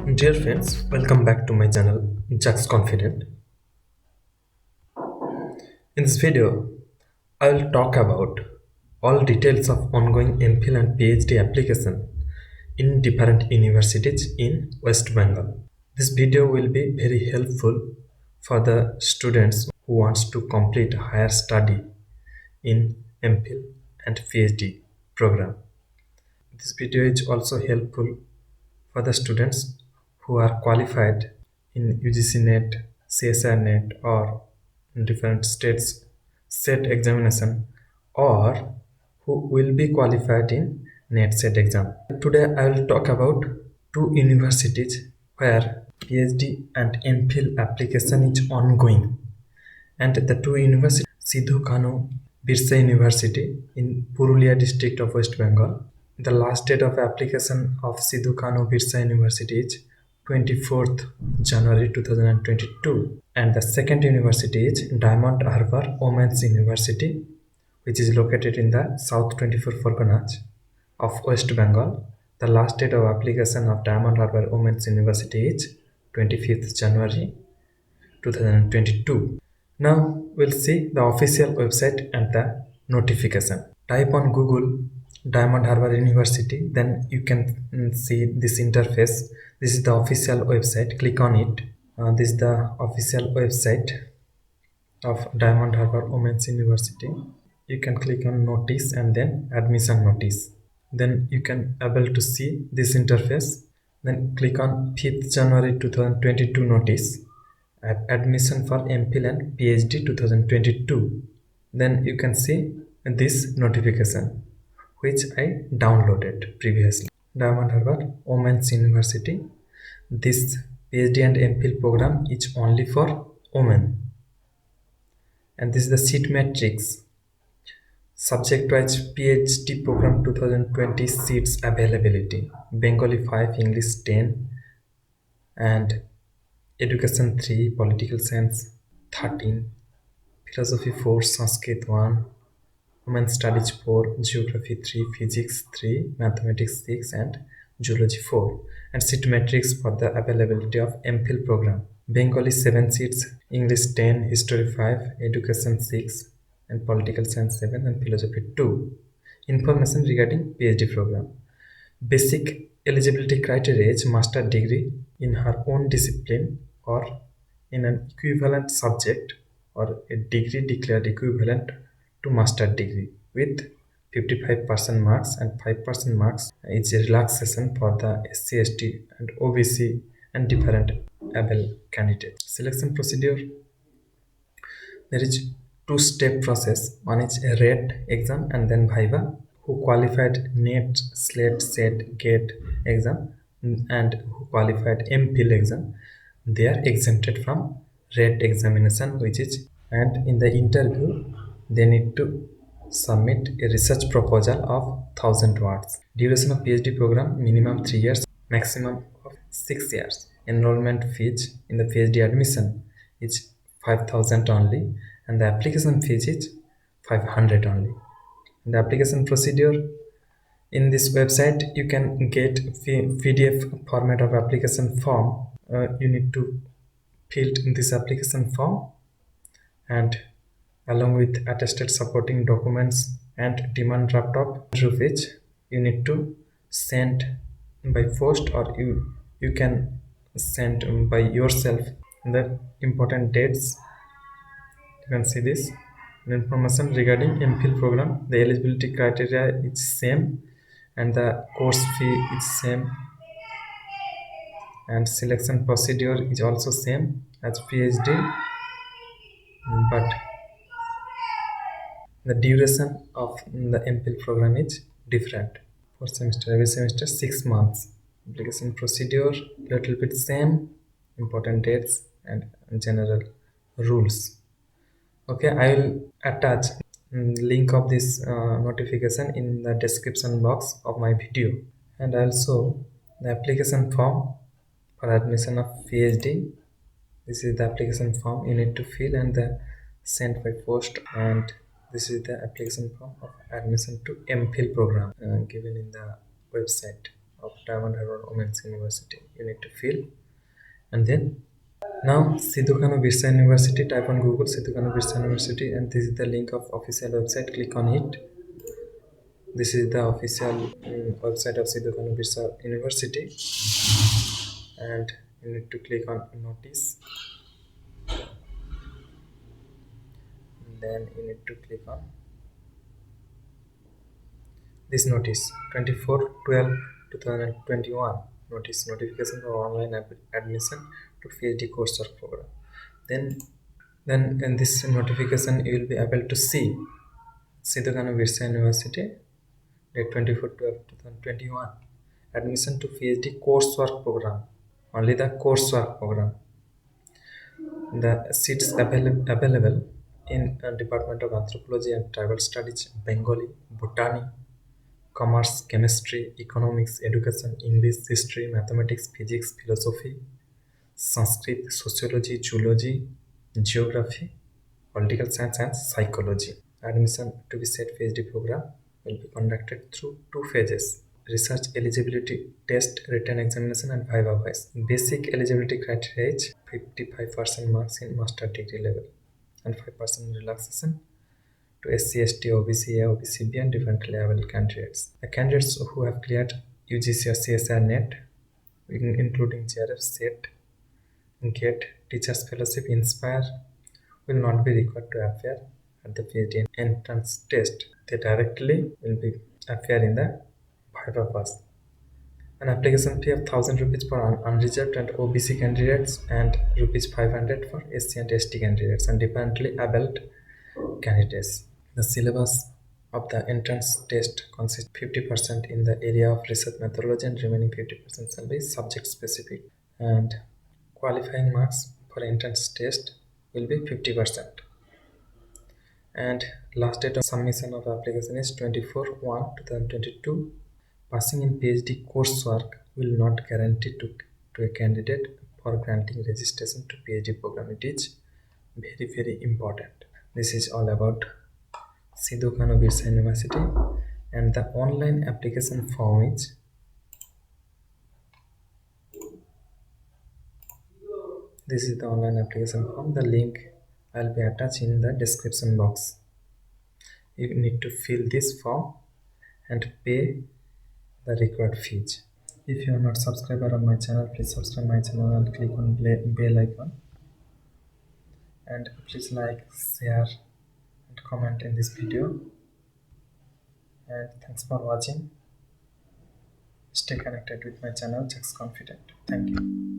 Dear friends, welcome back to my channel, Jack's Confident. In this video, I will talk about all details of ongoing MPhil and PhD application in different universities in West Bengal. This video will be very helpful for the students who wants to complete higher study in MPhil and PhD program. This video is also helpful for the students who are qualified in UGC NET, CSR NET, or different states set examination, or who will be qualified in NET set exam. Today I will talk about two universities where PhD and MPhil application is ongoing, and the two universities Sidhu Kanu Birsa University in Purulia district of West Bengal. The last date of application of Sidhu Kanu Birsa University is 24th January 2022, and the second university is Diamond Harbour Women's University, which is located in the South 24 Forganas of West Bengal. The last date of application of Diamond Harbour Women's University is 25th January 2022. Now we'll see the official website and the notification. Type on Google Diamond Harbour University, then you can see this interface. This is the official website. Click on it. This is the official website of Diamond Harbour Women's University. You can click on notice and then admission notice. Then you can able to see this interface. Then click on 5th January 2022 notice. Admission for MPhil and PhD 2022. Then you can see this notification which I downloaded previously. Diamond Harbour Women's University. This PhD and MPhil program is only for women. And this is the seat matrix. Subject wise PhD program 2020 seats availability. Bengali 5, English 10, and Education 3, Political Science 13, Philosophy 4, Sanskrit 1, Women Studies 4, Geography 3, Physics 3, Mathematics 6, and Zoology 4. And seat matrix for the availability of MPhil program. Bengali 7 seats, English 10, History 5, Education 6, and Political Science 7, and Philosophy 2. Information regarding PhD program. Basic eligibility criteria is master degree in her own discipline or in an equivalent subject, or a degree declared equivalent to master degree with 55% marks, and 5% marks is a relaxation for the SC, ST, and OBC and different able candidates. Selection procedure: there is two-step process. One is a RET exam and then Viva. Who qualified NET, SLATE, SET, GATE exam and who qualified MPhil exam, they are exempted from RET examination, which is, and in the interview they need to submit a research proposal of 1000 words. Duration of PhD program minimum 3 years, maximum of 6 years. Enrollment fees in the PhD admission is 5000 only, and the application fees is 500 only. The application procedure: in this website you can get PDF format of application form. You need to fill in this application form, and along with attested supporting documents and demand draft of which you need to send by post, or you can send by yourself the important dates. You can see this. The information regarding MPhil program. The eligibility criteria is same, and the course fee is same, and selection procedure is also same as PhD, but the duration of the MPhil program is different. For semester, every semester 6 months. Application procedure little bit same, important dates and general rules. Okay, I will attach link of this notification in the description box of my video, and also the application form for admission of PhD. This is the application form you need to fill and send by post, and this is the application form of admission to MPhil program given in the website of Diamond Harbour Women's University. You need to fill, and then now Sidhu Kanu Birsa University. Type on Google Sidhu Kanu Birsa University, and this is the link of official website. Click on it. This is the official website of Sidhu Kanu Birsa University, and you need to click on notice. Then you need to click on this notice 24/12/2021 notice notification for online admission to PhD coursework program. Then in this notification you will be able to see Sidhu Kanu Birsa University date 24/12/2021 admission to PhD coursework program, only the coursework program. The seats available in Department of Anthropology and Tribal Studies, Bengali, Botany, Commerce, Chemistry, Economics, Education, English, History, Mathematics, Physics, Philosophy, Sanskrit, Sociology, Zoology, Geography, Political Science, and Psychology. Admission to be set PhD program will be conducted through two phases: research eligibility test, written examination, and viva voice. Basic eligibility criteria is 55% marks in master degree level and 5% relaxation to SC, ST, OBC, A, OBC B, and different level candidates. The candidates who have cleared UGC or CSR NET, including JRF, SET, GATE, Teachers Fellowship, Inspire, will not be required to appear at the PhD entrance test. They directly will be appear in the Viva pass. An application fee of 1000 rupees for unreserved and OBC candidates and rupees 500 for SC and ST candidates and differently abled candidates. The syllabus of the entrance test consists 50% in the area of research methodology and remaining 50% shall be subject specific. And qualifying marks for entrance test will be 50%. And last date of submission of application is 24/1/2022. Passing in PhD coursework will not guarantee to a candidate for granting registration to PhD program. It is very, very important. This is all about Sidhu Kanu Birsa University, and the online application form is this is the online application form. The link I'll be attached in the description box. You need to fill this form and pay the required fees. If you are not subscriber on my channel, please subscribe my channel and click on bell icon. And please like, share, and comment in this video. And thanks for watching. Stay connected with my channel, Jax Confident. Thank you.